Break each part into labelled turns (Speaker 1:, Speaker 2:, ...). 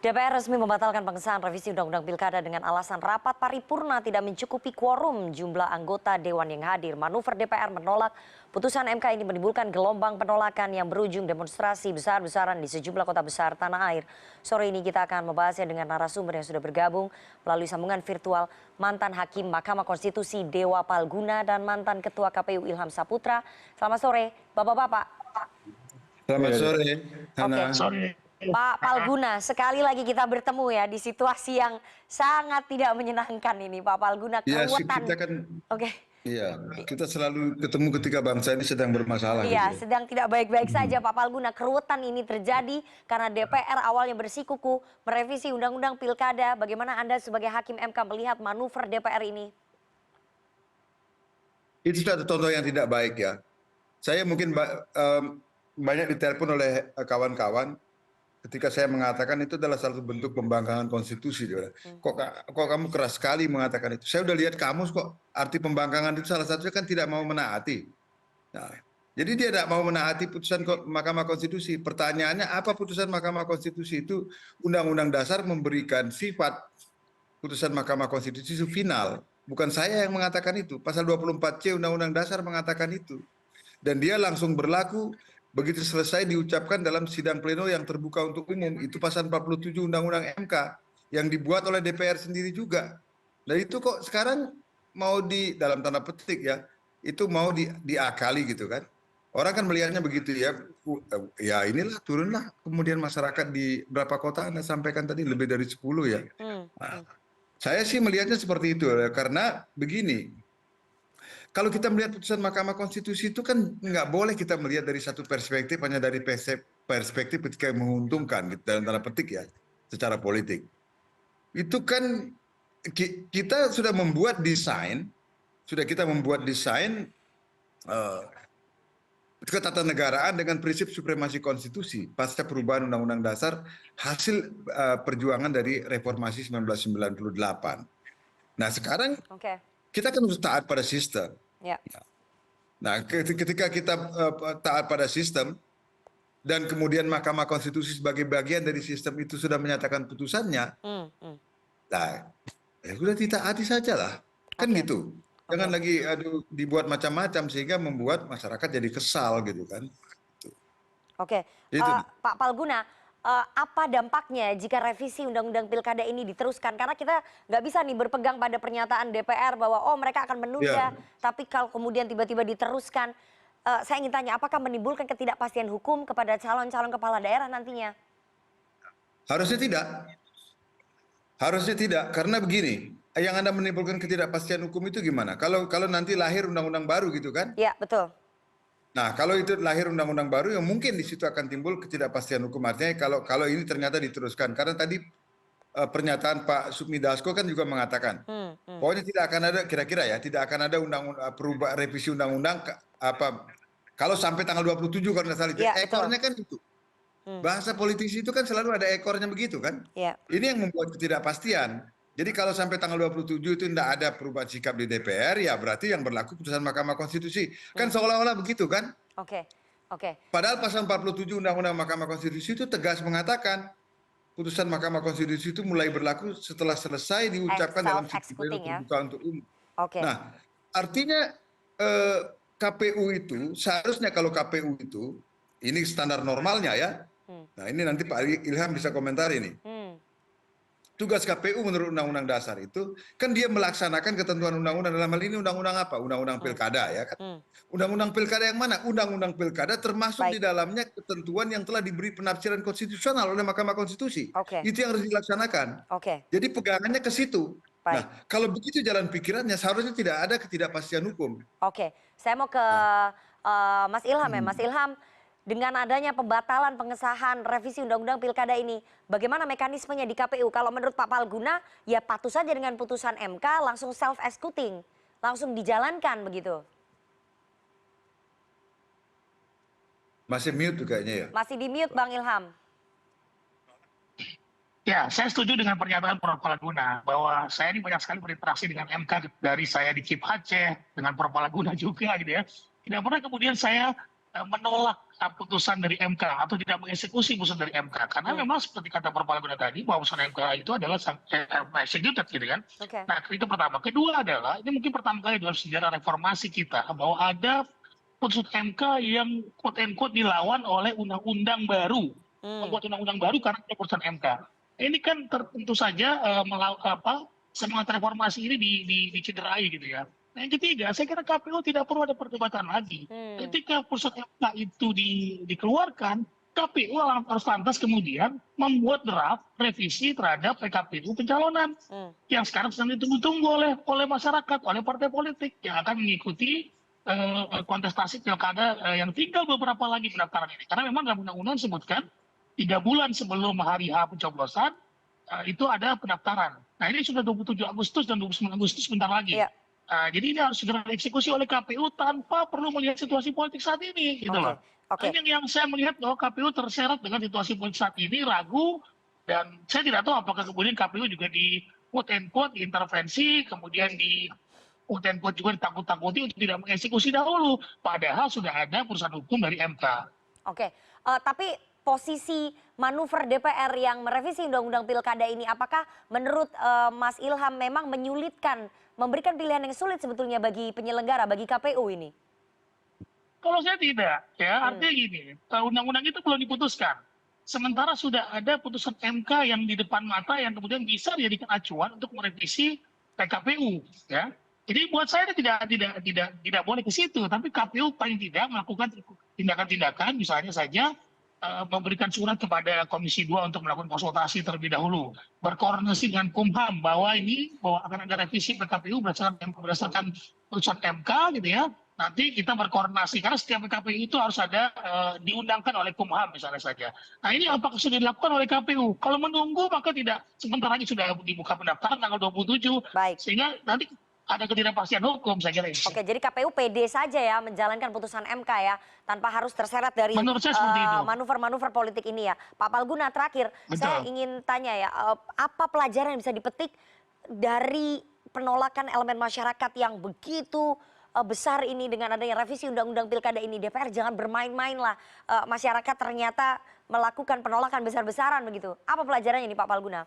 Speaker 1: DPR resmi membatalkan pengesahan revisi Undang-Undang Pilkada dengan alasan rapat paripurna tidak mencukupi quorum jumlah anggota Dewan yang hadir. Manuver DPR menolak putusan MK ini menimbulkan gelombang penolakan yang berujung demonstrasi besar-besaran di sejumlah kota besar tanah air. Sore ini kita akan membahasnya dengan narasumber yang sudah bergabung melalui sambungan virtual, mantan Hakim Mahkamah Konstitusi Dewa Palguna dan mantan Ketua KPU Ilham Saputra. Selamat sore, Bapak-Bapak.
Speaker 2: Selamat sore,
Speaker 1: Oke.
Speaker 2: Hana.
Speaker 1: Pak Palguna, sekali lagi kita bertemu ya di situasi yang sangat tidak menyenangkan ini, Pak Palguna.
Speaker 2: Ya,
Speaker 1: Keruwetan.
Speaker 2: kita kan,
Speaker 1: Oke.
Speaker 2: iya, kita selalu ketemu ketika bangsa ini sedang bermasalah.
Speaker 1: Iya,
Speaker 2: gitu.
Speaker 1: sedang tidak baik-baik saja, Pak Palguna. Keruwetan ini terjadi karena DPR awalnya bersikukuh merevisi Undang-Undang Pilkada. Bagaimana Anda sebagai Hakim MK melihat manuver DPR ini?
Speaker 2: Itu suatu contoh yang tidak baik ya. Saya mungkin banyak ditelepon oleh kawan-kawan ketika saya mengatakan itu adalah salah satu bentuk pembangkangan konstitusi. Kok kamu keras sekali mengatakan itu? Saya udah lihat kamus kok. Arti pembangkangan itu salah satunya kan tidak mau menaati. Nah, jadi dia tidak mau menaati putusan Mahkamah Konstitusi. Pertanyaannya apa putusan Mahkamah Konstitusi itu? Undang-Undang Dasar memberikan sifat putusan Mahkamah Konstitusi itu final. Bukan saya yang mengatakan itu. Pasal 24C Undang-Undang Dasar mengatakan itu. Dan dia langsung berlaku begitu selesai diucapkan dalam sidang pleno yang terbuka untuk umum. Itu pasal 47 Undang-Undang MK yang dibuat oleh DPR sendiri juga. Dan itu kok sekarang mau dalam tanda petik ya, itu mau diakali gitu kan. Orang kan melihatnya begitu ya, ya inilah turunlah kemudian masyarakat di berapa kota Anda sampaikan tadi lebih dari 10 ya. Nah, saya sih melihatnya seperti itu karena begini. Kalau kita melihat putusan Mahkamah Konstitusi itu kan nggak boleh kita melihat dari satu perspektif, hanya dari perspektif ketika menguntungkan gitu, dalam tanda petik ya, secara politik. Itu kan kita sudah membuat desain, ketatanegaraan dengan prinsip supremasi konstitusi pasca perubahan Undang-Undang Dasar hasil perjuangan dari reformasi 1998. Nah sekarang kita kan harus taat pada sistem.
Speaker 1: Ya.
Speaker 2: Nah, ketika kita taat pada sistem dan kemudian Mahkamah Konstitusi sebagai bagian dari sistem itu sudah menyatakan putusannya, nah, ya sudah ditaati saja lah, kan gitu. Jangan lagi dibuat macam-macam sehingga membuat masyarakat jadi kesal gitu kan.
Speaker 1: Oke, Pak Palguna. Apa dampaknya jika revisi Undang-Undang Pilkada ini diteruskan? Karena kita nggak bisa nih berpegang pada pernyataan DPR bahwa mereka akan menunda, tapi kalau kemudian tiba-tiba diteruskan, saya ingin tanya apakah menimbulkan ketidakpastian hukum kepada calon-calon kepala daerah nantinya?
Speaker 2: Harusnya tidak, karena begini, yang Anda menimbulkan ketidakpastian hukum itu gimana? Kalau nanti lahir undang-undang baru gitu kan?
Speaker 1: Iya, betul.
Speaker 2: Nah, kalau itu lahir undang-undang baru, yang mungkin di situ akan timbul ketidakpastian hukum. Artinya kalau ini ternyata diteruskan, karena tadi pernyataan Pak Sukmi Dasko kan juga mengatakan, pokoknya tidak akan ada kira-kira ya, tidak akan ada revisi undang-undang kalau sampai tanggal 27 kalau nggak salah itu. Ekornya kan itu. Bahasa politisi itu kan selalu ada ekornya begitu kan. Ini yang membuat ketidakpastian. Jadi kalau sampai tanggal 27 itu tidak ada perubahan sikap di DPR, ya berarti yang berlaku putusan Mahkamah Konstitusi. Kan seolah-olah begitu kan?
Speaker 1: Oke.
Speaker 2: Padahal pasal 47 Undang-Undang Mahkamah Konstitusi itu tegas mengatakan putusan Mahkamah Konstitusi itu mulai berlaku setelah selesai diucapkan dalam sidang pleno terbuka untuk umum. Nah, artinya KPU itu seharusnya kalau KPU itu ini standar normalnya ya. Nah, ini nanti Pak Ilham bisa komentar ini. Tugas KPU menurut Undang-Undang Dasar itu kan dia melaksanakan ketentuan undang-undang, dalam hal ini undang-undang apa? Undang-undang Pilkada ya kan. Undang-undang Pilkada yang mana? Undang-undang Pilkada termasuk di dalamnya ketentuan yang telah diberi penafsiran konstitusional oleh Mahkamah Konstitusi. Itu yang harus dilaksanakan. Jadi pegangannya ke situ. Nah, kalau begitu jalan pikirannya seharusnya tidak ada ketidakpastian hukum.
Speaker 1: Oke, saya mau ke Mas Ilham ya. Mas Ilham, dengan adanya pembatalan pengesahan revisi Undang-Undang Pilkada ini, bagaimana mekanismenya di KPU? Kalau menurut Pak Palguna, ya patuh saja dengan putusan MK, langsung self-executing, langsung dijalankan begitu.
Speaker 2: Masih mute kayaknya ya?
Speaker 1: Masih di mute Bang Ilham.
Speaker 3: Ya, saya setuju dengan pernyataan Prof. Palguna bahwa saya ini banyak sekali berinteraksi dengan MK dari saya di KIP Aceh, dengan Prof. Palguna juga gitu ya. Tidak pernah kemudian saya menolak putusan dari MK atau tidak mengeksekusi putusan dari MK. Karena memang seperti kata Perpalaguna tadi bahwa putusan MK itu adalah executed gitu kan.
Speaker 1: Oke.
Speaker 3: Nah itu pertama. Kedua adalah ini mungkin pertama kali dalam sejarah reformasi kita bahwa ada putusan MK yang quote unquote dilawan oleh undang-undang baru, membuat undang-undang baru karena ada putusan MK. Ini kan tentu saja semangat reformasi ini dicederai gitu ya. Nah, yang ketiga, saya kira KPU tidak perlu ada perdebatan lagi. Ketika putusan MK itu dikeluarkan, KPU harus lantas kemudian membuat draft revisi terhadap PKPU pencalonan yang sekarang sedang ditunggu-tunggu oleh masyarakat, oleh partai politik yang akan mengikuti kontestasi pilkada yang tinggal beberapa lagi pendaftaran ini. Karena memang dalam undang-undang disebutkan 3 bulan sebelum hari H pencoblosan itu ada pendaftaran. Nah ini sudah 27 Agustus dan 29 Agustus sebentar lagi.
Speaker 1: Iya.
Speaker 3: Jadi ini harus segera dieksekusi oleh KPU tanpa perlu melihat situasi politik saat ini, gitu loh.
Speaker 1: Oke.
Speaker 3: Ini yang saya melihat bahwa KPU terseret dengan situasi politik saat ini, ragu, dan saya tidak tahu apakah kemudian KPU juga di quote and quote intervensi, kemudian di quote and quote juga ditakut-takuti untuk tidak mengeksekusi dahulu, padahal sudah ada putusan hukum dari MK.
Speaker 1: Oke, tapi posisi manuver DPR yang merevisi undang-undang pilkada ini, apakah menurut Mas Ilham memang menyulitkan, memberikan pilihan yang sulit sebetulnya bagi penyelenggara, bagi KPU ini?
Speaker 3: Kalau saya tidak, ya artinya gini, undang-undang itu belum diputuskan. Sementara sudah ada putusan MK yang di depan mata yang kemudian bisa dijadikan acuan untuk merevisi PKPU, ya. Jadi buat saya tidak boleh ke situ, tapi KPU paling tidak melakukan tindakan-tindakan, misalnya saja memberikan surat kepada Komisi 2 untuk melakukan konsultasi terlebih dahulu, berkoordinasi dengan Kumham bahwa akan ada revisi PKPU berdasarkan putusan MK gitu ya. Nanti kita berkoordinasi karena setiap PKPU itu harus ada diundangkan oleh Kumham misalnya saja. Nah ini apakah sudah dilakukan oleh KPU? Kalau menunggu maka tidak, sebentar lagi sudah dibuka pendaftaran tanggal 27,
Speaker 1: Baik.
Speaker 3: sehingga nanti ada ketidakpastian hukum saya kira ini.
Speaker 1: Oke, jadi KPU pede saja ya menjalankan putusan MK ya, tanpa harus terseret dari
Speaker 3: Menurut saya seperti itu.
Speaker 1: manuver-manuver politik ini ya. Pak Palguna, terakhir saya ingin tanya ya, apa pelajaran yang bisa dipetik dari penolakan elemen masyarakat yang begitu besar ini dengan adanya revisi undang-undang pilkada ini? DPR jangan bermain-main lah, masyarakat ternyata melakukan penolakan besar-besaran begitu. Apa pelajarannya nih Pak Palguna?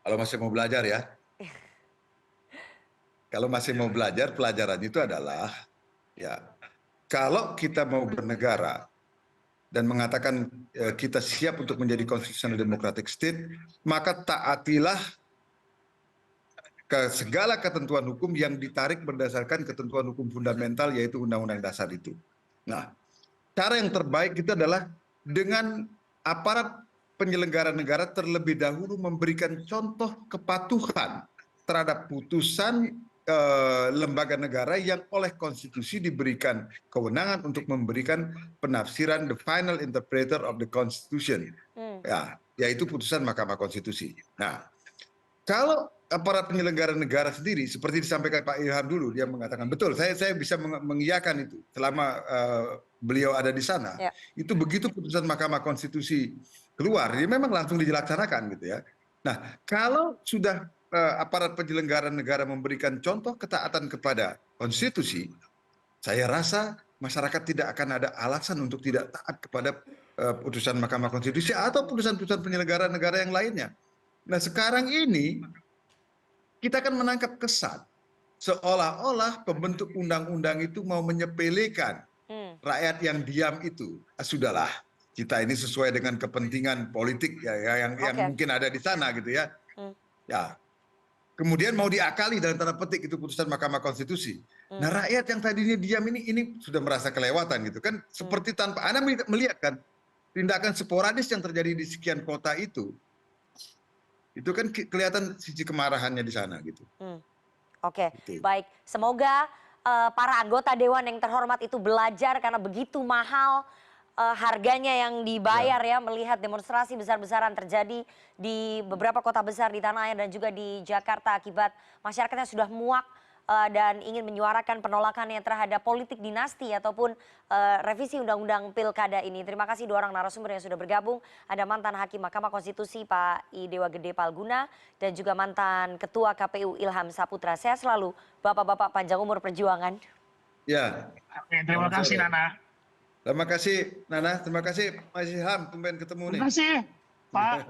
Speaker 2: Kalau masih mau belajar ya. Kalau masih mau belajar, pelajaran itu adalah ya kalau kita mau bernegara dan mengatakan kita siap untuk menjadi constitutional democratic state, maka taatilah ke segala ketentuan hukum yang ditarik berdasarkan ketentuan hukum fundamental yaitu Undang-Undang Dasar itu. Nah, cara yang terbaik itu adalah dengan aparat penyelenggara negara terlebih dahulu memberikan contoh kepatuhan terhadap putusan lembaga negara yang oleh konstitusi diberikan kewenangan untuk memberikan penafsiran the final interpreter of the constitution, ya, yaitu putusan Mahkamah Konstitusi. Nah, kalau aparat penyelenggara negara sendiri seperti disampaikan Pak Ilham dulu, dia mengatakan betul, saya bisa mengiyakan itu selama beliau ada di sana.
Speaker 1: Ya.
Speaker 2: Itu begitu putusan Mahkamah Konstitusi keluar, dia memang langsung dilaksanakan gitu ya. Nah, kalau sudah aparat penyelenggara negara memberikan contoh ketaatan kepada konstitusi, saya rasa masyarakat tidak akan ada alasan untuk tidak taat kepada putusan Mahkamah Konstitusi atau putusan-putusan penyelenggara negara yang lainnya. Nah sekarang ini kita akan menangkap kesan seolah-olah pembentuk undang-undang itu mau menyepelekan rakyat yang diam itu. Sudahlah, kita ini sesuai dengan kepentingan politik ya, yang mungkin ada di sana gitu ya. Ya. Kemudian mau diakali dalam tanda petik itu putusan Mahkamah Konstitusi. Nah rakyat yang tadinya diam ini sudah merasa kelewatan gitu kan. Seperti tanpa Anda melihat kan tindakan sporadis yang terjadi di sekian kota itu kan kelihatan sisi kemarahannya di sana gitu.
Speaker 1: Oke,
Speaker 2: Gitu.
Speaker 1: baik. Semoga para anggota Dewan yang terhormat itu belajar karena begitu mahal harganya yang dibayar ya melihat demonstrasi besar-besaran terjadi di beberapa kota besar di tanah air dan juga di Jakarta akibat masyarakatnya sudah muak dan ingin menyuarakan penolakannya terhadap politik dinasti ataupun revisi undang-undang pilkada ini. Terima kasih dua orang narasumber yang sudah bergabung. Ada mantan Hakim Mahkamah Konstitusi Pak I Dewa Gede Palguna dan juga mantan Ketua KPU Ilham Saputra. Sehat selalu Bapak-bapak, panjang umur perjuangan.
Speaker 2: Ya,
Speaker 3: Oke, terima
Speaker 2: selamat
Speaker 3: kasih
Speaker 2: sore.
Speaker 3: Nana.
Speaker 2: Terima kasih Nana, terima kasih Mas Ilham, tumben ketemu nih.
Speaker 3: Terima kasih Pak.